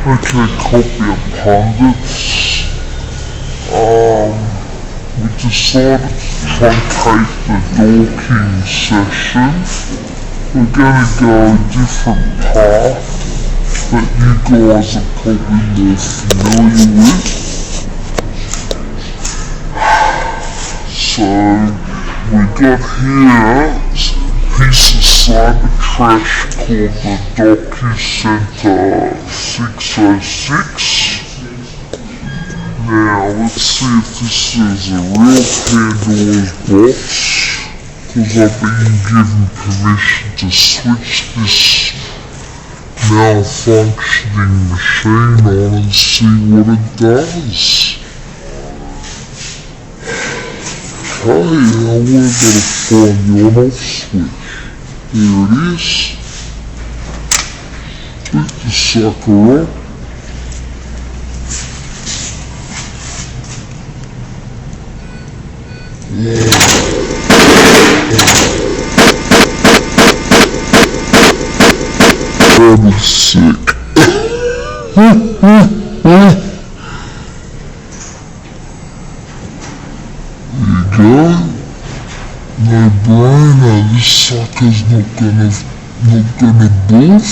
Okay, copy of pundits. We decided to truncate the dorking session. We're gonna go a different path that you guys are probably more familiar with. So, we got here a piece of cyber trash called the DocuCenter 606. Now, let's see if this is a real Pandora's box, because I've been given permission to switch this malfunctioning machine on and see what it does. Okay, now we're gonna find the on-off switch. Here it is. Pick the sucker up. I'm sick. There you go. No brainer, this sucker's not gonna boof.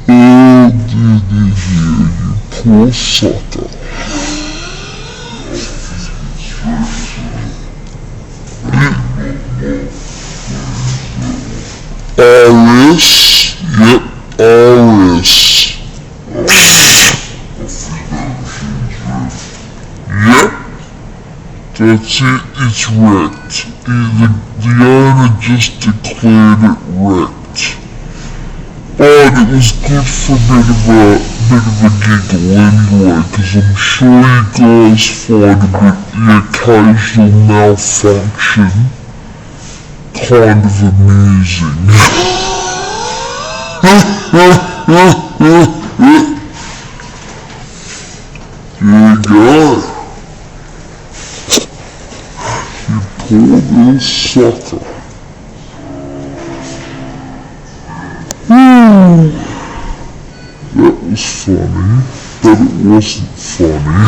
Oh dear, you poor sucker. RS? Yep, RS. Yep, that's it, it's wrecked. The owner just declared it wrecked. But it was good for a bit of a giggle anyway, because I'm sure you guys find the occasional malfunction kind of amusing. There you go. You poor little sucker. That was funny, but it wasn't funny.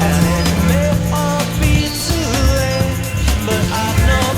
And it may all be too late, but I know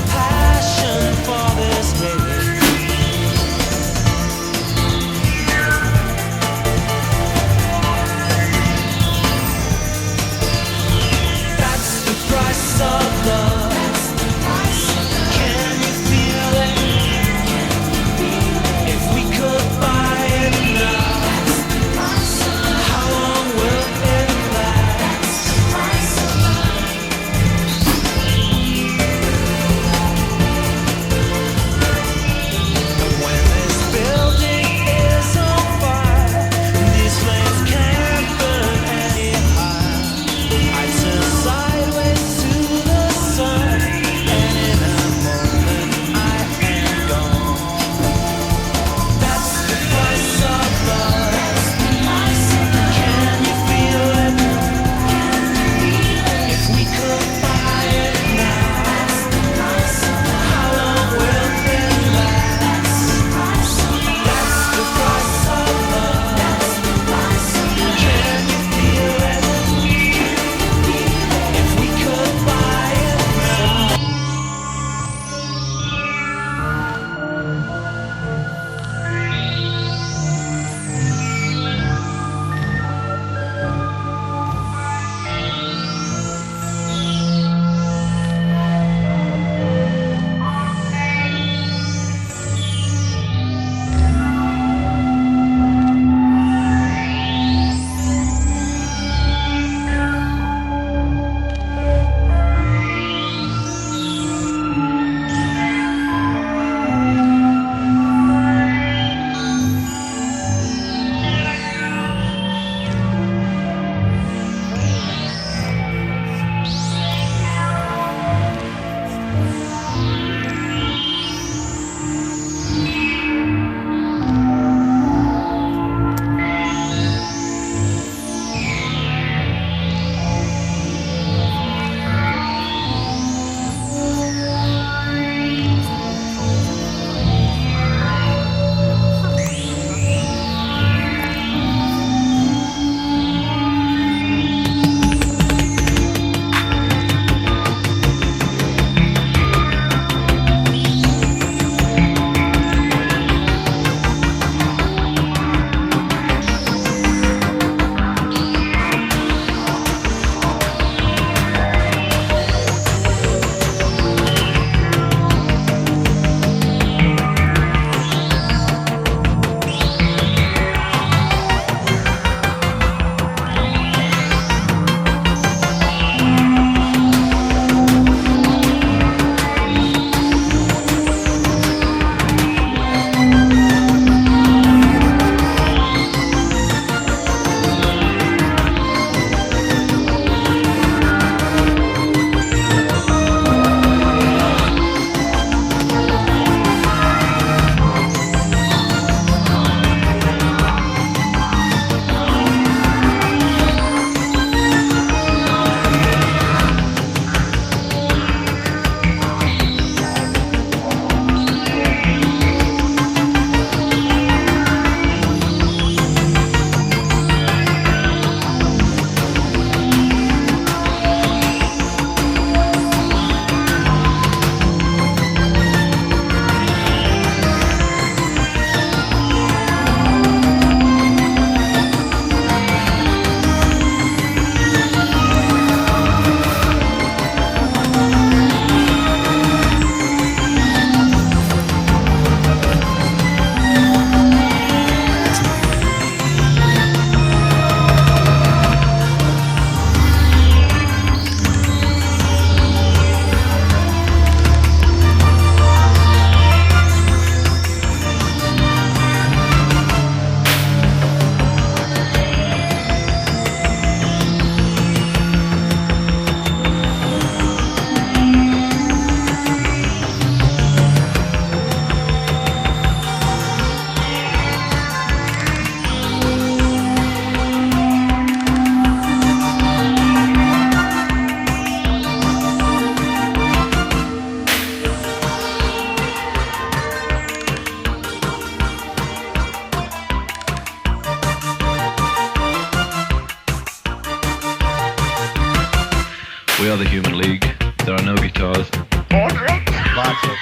the Human League, there are no guitars. Logic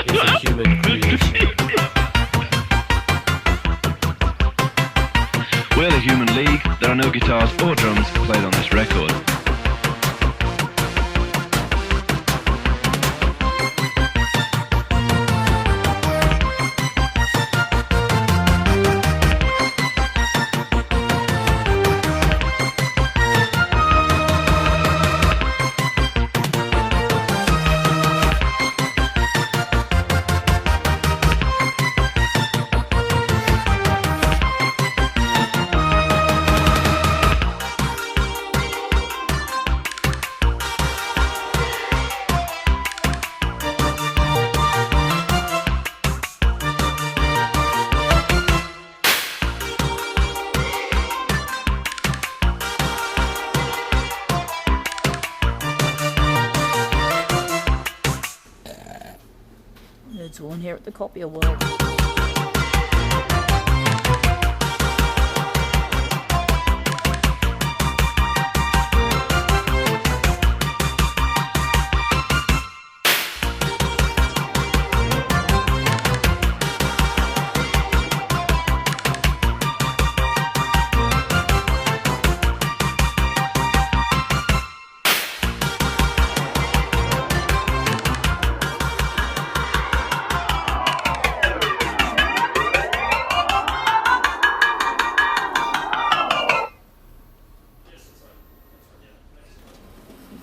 is a human creation. We're the Human League, there are no guitars or drums played on this record. It's all in here at the Copier World.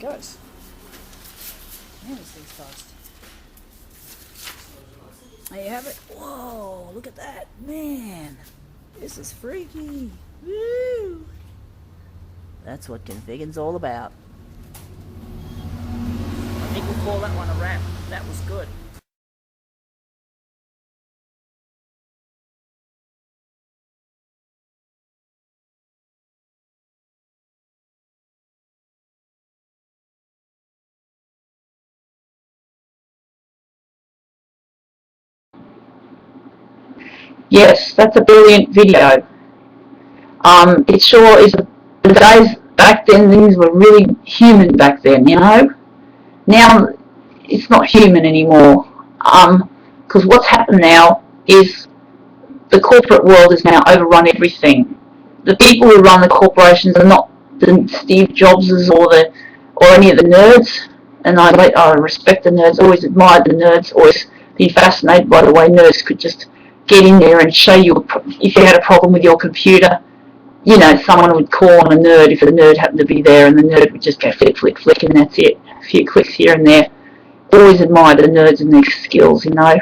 Goes. Man, these things fast. There you have it. Whoa, look at that. Man, this is freaky. Woo! That's what configuring's all about. I think we'll call that one a wrap. That was good. Yes, that's a brilliant video. It sure is. The days back then, things were really human back then, you know. Now, it's not human anymore. Because what's happened now is the corporate world has now overrun everything. The people who run the corporations are not the Steve Jobses or any of the nerds. And I respect the nerds, always admired the nerds, always been fascinated by the way nerds could just get in there and show you if you had a problem with your computer. You know, someone would call on a nerd if the nerd happened to be there, and the nerd would just go flick, flick, flick, and that's it. A few clicks here and there. Always admired the nerds and their skills, you know.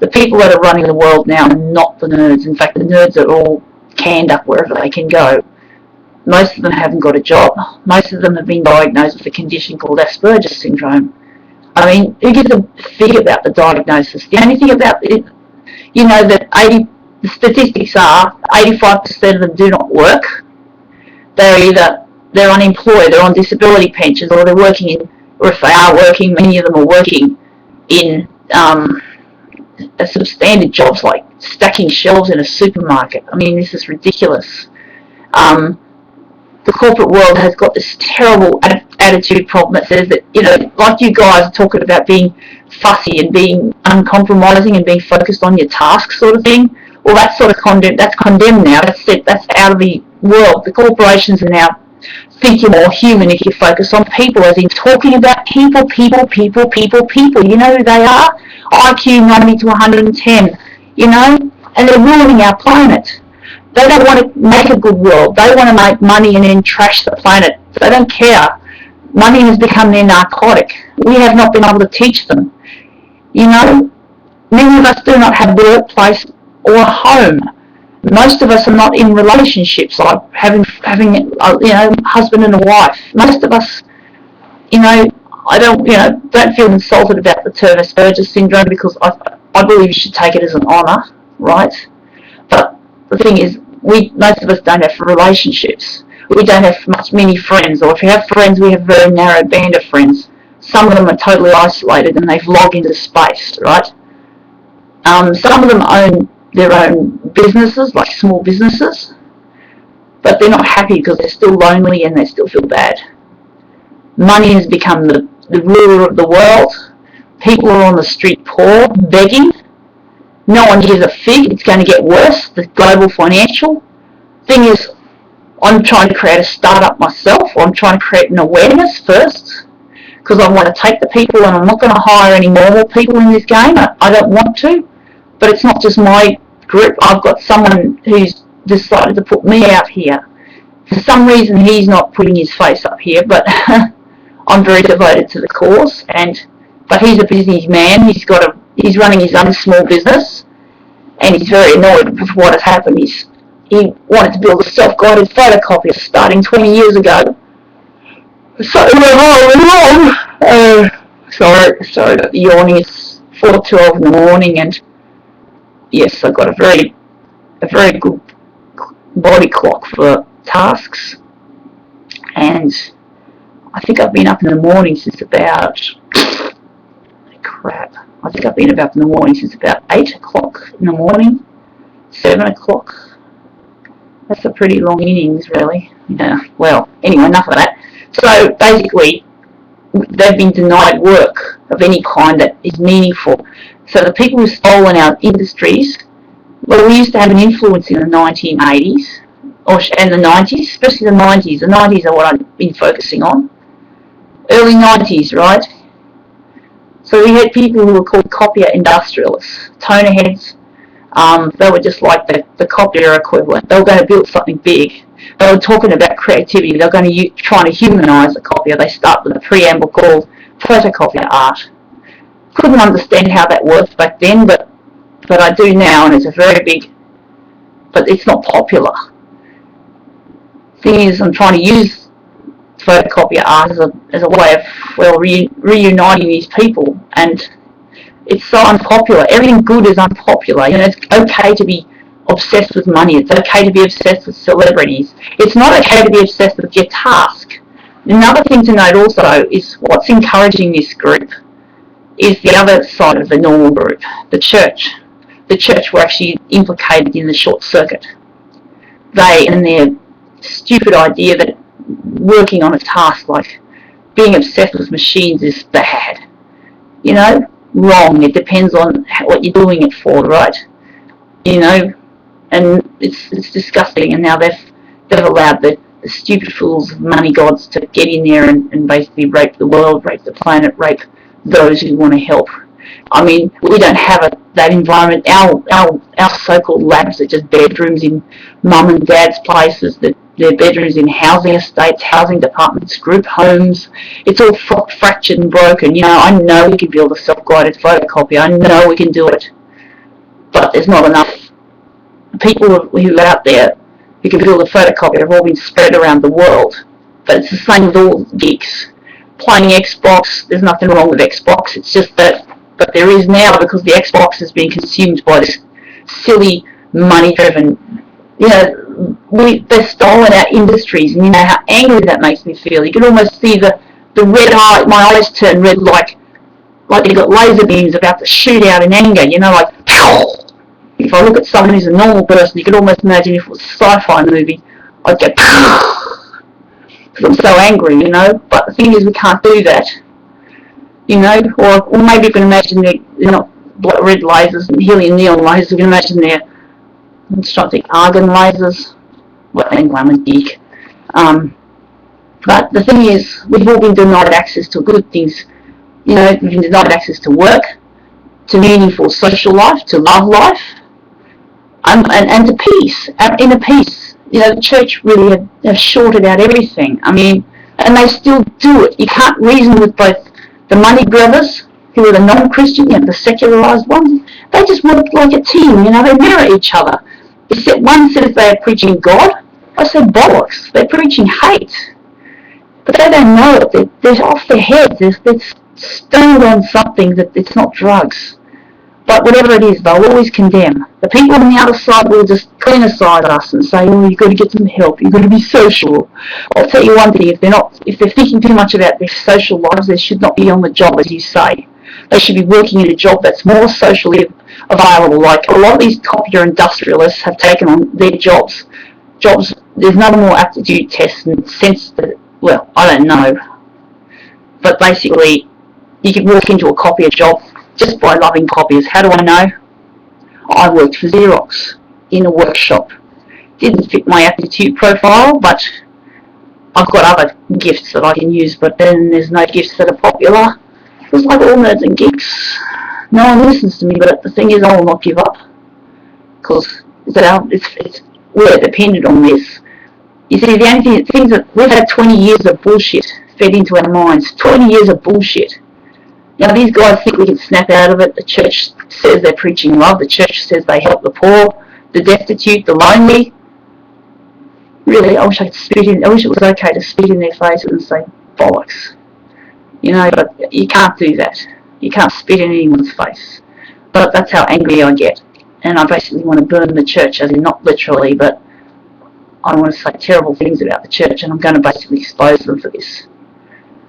The people that are running the world now are not the nerds. In fact, the nerds are all canned up wherever they can go. Most of them haven't got a job. Most of them have been diagnosed with a condition called Asperger's syndrome. I mean, who gives a fig about the diagnosis? The only thing about it, you know, that the statistics are 85% of them do not work. They're unemployed, they're on disability pensions, or they're working in, or if they are working, many of them are working in substandard jobs like stacking shelves in a supermarket. I mean, this is ridiculous. The corporate world has got this terrible attitude problem that says that, you know, like you guys are talking about being fussy and being uncompromising and being focused on your task sort of thing. Well, that's sort of condemned now. That's out of the world. The corporations are now think you're more human if you focus on people, as in talking about people. You know who they are? IQ 90 to 110, you know? And they're ruining our planet. They don't want to make a good world. They want to make money and then trash the planet. They don't care. Money has become their narcotic. We have not been able to teach them. You know, many of us do not have a workplace or a home. Most of us are not in relationships, like having husband and a wife. Most of us, you know, I don't feel insulted about the term Asperger's syndrome, because I believe you should take it as an honour, right? But the thing is, most of us don't have relationships. We don't have many friends, or if we have friends, we have a very narrow band of friends. Some of them are totally isolated and they've logged into space, right? Some of them own their own businesses, like small businesses, but they're not happy because they're still lonely and they still feel bad. Money has become the ruler of the world. People are on the street poor, begging. No one gives a fig. It's going to get worse. The global financial thing is, I'm trying to create a startup myself. I'm trying to create an awareness first, because I want to take the people, and I'm not going to hire any normal people in this game. I don't want to. But it's not just my group. I've got someone who's decided to put me out here. For some reason, he's not putting his face up here, but I'm very devoted to the cause. But he's a businessman. He's running his own small business, and he's very annoyed with what has happened. He wanted to build a self-guided photocopier starting 20 years ago. So it went wrong. Sorry that the yawning is 4:12 in the morning, and yes, I've got a very good body clock for tasks, and I think I've been up in the morning since about I think I've been up in the morning since about 8 o'clock in the morning, 7 o'clock. That's a pretty long innings, really. Yeah. Well, anyway, enough of that. So basically, they've been denied work of any kind that is meaningful. So the people who've stolen our industries, well, we used to have an influence in the 1980s, and the 90s, especially the 90s. The 90s are what I've been focusing on. Early 90s, right? So we had people who were called copier industrialists, toner heads. They were just like the copier equivalent. They were going to build something big. They were talking about creativity. They were going to try to humanise the copier. They start with a preamble called photocopier art. Couldn't understand how that worked back then, but I do now, and it's a very big, but it's not popular. Thing is, I'm trying to use photocopier art as a way of reuniting these people, and it's so unpopular. Everything good is unpopular. You know, it's okay to be obsessed with money. It's okay to be obsessed with celebrities. It's not okay to be obsessed with your task. Another thing to note also is what's encouraging this group is the other side of the normal group, the church. The church were actually implicated in the short circuit. They and their stupid idea that working on a task like being obsessed with machines is bad. You know, wrong. It depends on what you're doing it for, right? You know, and it's disgusting. And now they've allowed the stupid fools of money gods to get in there and basically rape the world, rape the planet, rape those who want to help. I mean, we don't have that environment. Our so-called labs are just bedrooms in mum and dad's places. They're bedrooms in housing estates, housing departments, group homes. It's all fractured and broken. You know, I know we can build a self-guided photocopier. I know we can do it. But there's not enough people who are out there who can build a photocopier. Have all been spread around the world. But it's the same with all geeks. Playing Xbox, there's nothing wrong with Xbox. It's just that, but there is now, because the Xbox has been consumed by this silly, money-driven, you know, they've stolen our industries, and you know how angry that makes me feel. You can almost see the red eye, my eyes turn red like they've got laser beams about to shoot out in anger, you know, like, pow! If I look at someone who's a normal person, you can almost imagine if it was a sci-fi movie, I'd go, pow! Because I'm so angry, you know. But the thing is, we can't do that, you know. Or maybe you can imagine they're not red lasers and helium neon lasers. You can imagine they're, I'm just trying to think, argon lasers. Well, anyway, I'm a geek. But the thing is, we've all been denied access to good things. You know, we've been denied access to work, to meaningful social life, to love life, and to peace, inner peace. You know, the church really have shorted out everything. I mean, and they still do it. You can't reason with both the money grabbers, who are the non-Christian, you know, the secularized ones. They just work like a team, you know, they mirror each other. One says they're preaching God. I said bollocks. They're preaching hate. But they don't know it. They're off their heads. They're stoned on something that it's not drugs. But whatever it is, they'll always condemn. The people on the other side will just clean aside us and say, oh, you've got to get some help, you've got to be social. I'll tell you one thing, if they're thinking too much about their social lives, they should not be on the job, as you say. They should be working in a job that's more socially available. Like a lot of these copier industrialists have taken on their jobs. There's no more aptitude tests and sense that, well, I don't know. But basically, you could walk into a copier job just by loving copiers. How do I know? I worked for Xerox in a workshop. Didn't fit my aptitude profile, but I've got other gifts that I can use, but then there's no gifts that are popular. It's like all nerds and geeks. No one listens to me, but the thing is, I will not give up. Because we're dependent on this. You see, the only things that we've had 20 years of bullshit fed into our minds. 20 years of bullshit. Now, these guys think we can snap out of it. The church says they're preaching love. The church says they help the poor, the destitute, the lonely. Really, I wish I could spit in. I wish it was okay to spit in their faces and say bollocks. You know, but you can't do that. You can't spit in anyone's face. But that's how angry I get. And I basically want to burn the church, as in not literally, but I want to say terrible things about the church, and I'm going to basically expose them for this.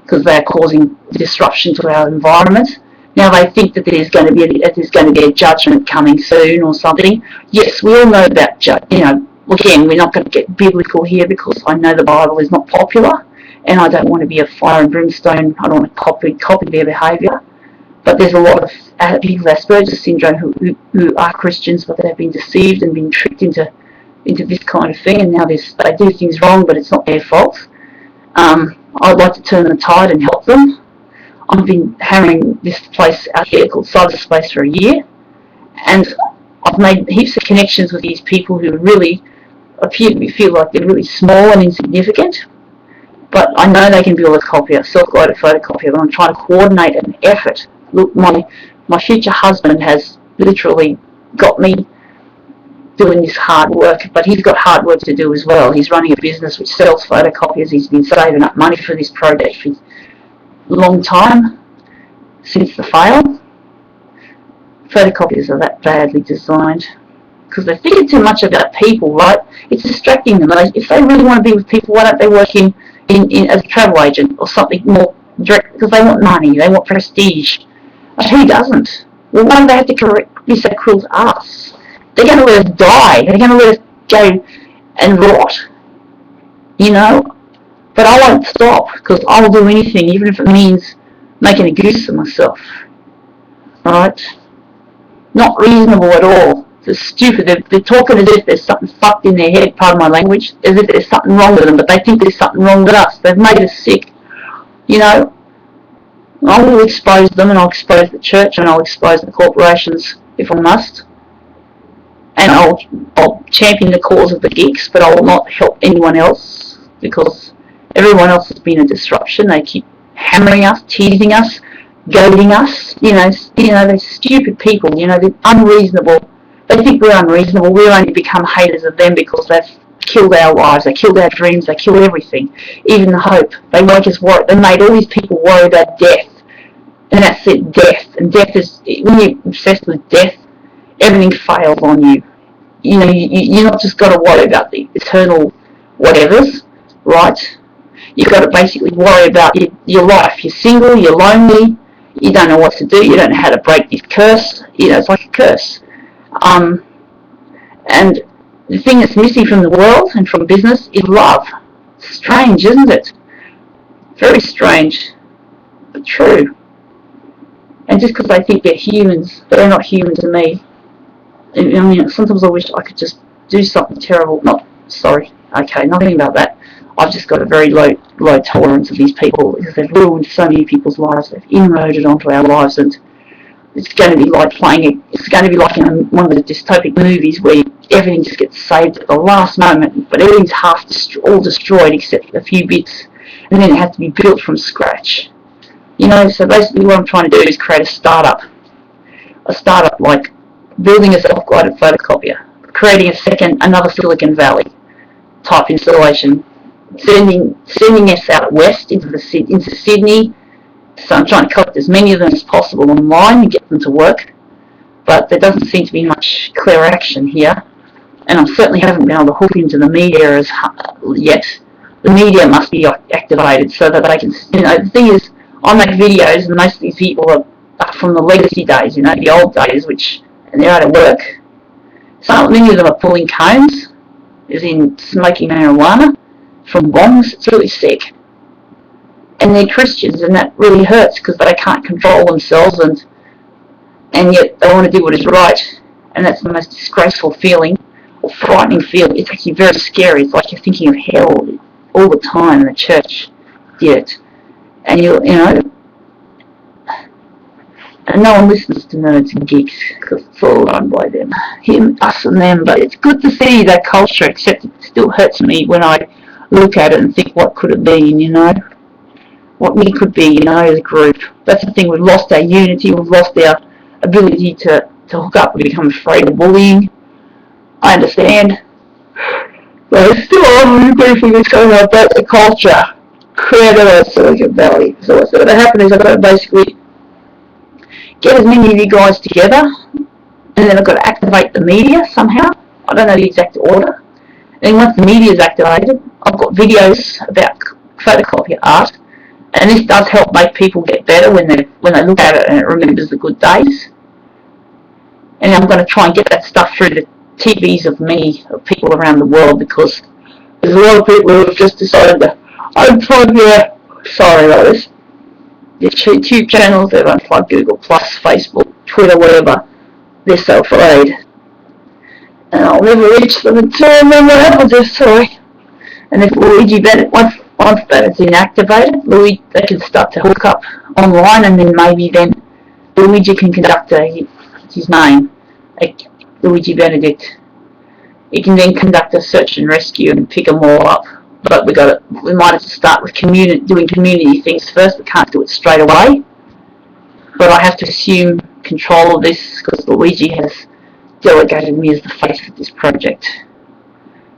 Because they're causing disruption to our environment. Now they think that there's going to be a judgment coming soon or something. Yes, we all know about again, we're not going to get biblical here because I know the Bible is not popular, and I don't want to be a fire and brimstone. I don't want to copy their behaviour. But there's a lot of people with Asperger's syndrome who are Christians, but they've been deceived and been tricked into this kind of thing, and now they do things wrong, but it's not their fault. I'd like to turn the tide and help them. I've been hammering this place out here called Cyberspace for a year, and I've made heaps of connections with these people who really feel like they're really small and insignificant, but I know they can build a copier, self-guided photocopier, and I'm trying to coordinate an effort. Look, my future husband has literally got me doing this hard work, but he's got hard work to do as well. He's running a business which sells photocopiers. He's been saving up money for this project for a long time, since the fail. Photocopiers are that badly designed because they're thinking too much about people, right? It's distracting them. If they really want to be with people, why don't they work in as a travel agent or something more direct? Because they want money, they want prestige. But who doesn't? Well, why do they have to be so cruel to us? They're going to let us die. They're going to let us go and rot. You know? But I won't stop, because I'll do anything, even if it means making a goose of myself. Alright? Not reasonable at all. They're stupid. They're talking as if there's something fucked in their head, pardon my language, as if there's something wrong with them, but they think there's something wrong with us. They've made us sick. You know? I will expose them, and I'll expose the church, and I'll expose the corporations if I must. And I'll champion the cause of the geeks, but I will not help anyone else, because everyone else has been a disruption. They keep hammering us, teasing us, goading us. You know, they're stupid people. You know, they're unreasonable. They think we're unreasonable. We've only become haters of them because they've killed our lives. They killed our dreams. They killed everything, even the hope. They make us worry. They made all these people worry about death, and that's it. Death, and death is, when you're obsessed with death, everything fails on you. You know, you're not just got to worry about the eternal whatevers, right? You've got to basically worry about your life. You're single, you're lonely, you don't know what to do, you don't know how to break this curse. You know, it's like a curse. And the thing that's missing from the world and from business is love. Strange, isn't it? Very strange, but true. And just because they think they're humans, they're not human to me. I mean, sometimes I wish I could just do something terrible. Nothing about that. I've just got a very low tolerance of these people because they've ruined so many people's lives. They've inroaded onto our lives, and it's going to be like it's going to be like in one of the dystopic movies where everything just gets saved at the last moment, but everything's all destroyed except a few bits, and then it has to be built from scratch. You know, so basically what I'm trying to do is create a startup like building a self-guided photocopier, creating another Silicon Valley type installation, sending us out west into Sydney. So I'm trying to collect as many of them as possible online and get them to work, but there doesn't seem to be much clear action here, and I certainly haven't been able to hook into the media as yet. The media must be activated so that they can, you know, the thing is, I make videos and most of these people are from the legacy days, you know, the old days, and they're out of work. So many of them are pulling cones, as in smoking marijuana, from bongs. It's really sick. and they're Christians, and that really hurts because they can't control themselves, and yet they want to do what is right, and that's the most disgraceful feeling, or frightening feeling. It's actually very scary. It's like you're thinking of hell all the time, and the church did it. And you know, and no one listens to nerds and geeks because it's all run by them, us and them. But it's good to see that culture, except it still hurts me when I look at it and think, what could it be, you know? What we could be, you know, as a group. That's the thing, we've lost our unity, we've lost our ability to hook up, we become afraid of bullying. I understand. But it's still only briefly what's going on about the culture created at Silicon Valley. So what's going to happen is I've got to basically get as many of you guys together, and then I've got to activate the media somehow. I don't know the exact order. And then once the media is activated, I've got videos about photocopier art, and this does help make people get better when they look at it and it remembers the good days. And I'm going to try and get that stuff through the TVs of people around the world, because there's a lot of people who have just decided to unplug their, sorry about this, their YouTube channels, they've unplugged Google Plus, Facebook, Twitter, whatever. They're so afraid. And I'll never reach them until I remember what happens if, sorry. And if Luigi Bennett, once that is inactivated, they can start to hook up online, and then maybe then Luigi can conduct his name, like Luigi Benedict. He can then conduct a search and rescue and pick them all up. But we might have to start with doing community things first. We can't do it straight away. But I have to assume control of this because Luigi has delegated me as the face of this project.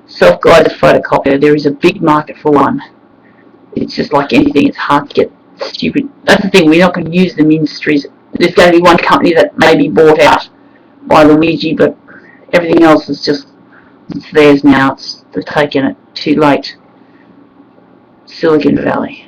Self-guided photocopier, there is a big market for one. It's just like anything, it's hard to get stupid. That's the thing, we're not going to use them industries. There's going to be one company that may be bought out by Luigi, but everything else is just, it's theirs now. They've taken it too late. Silicon Valley.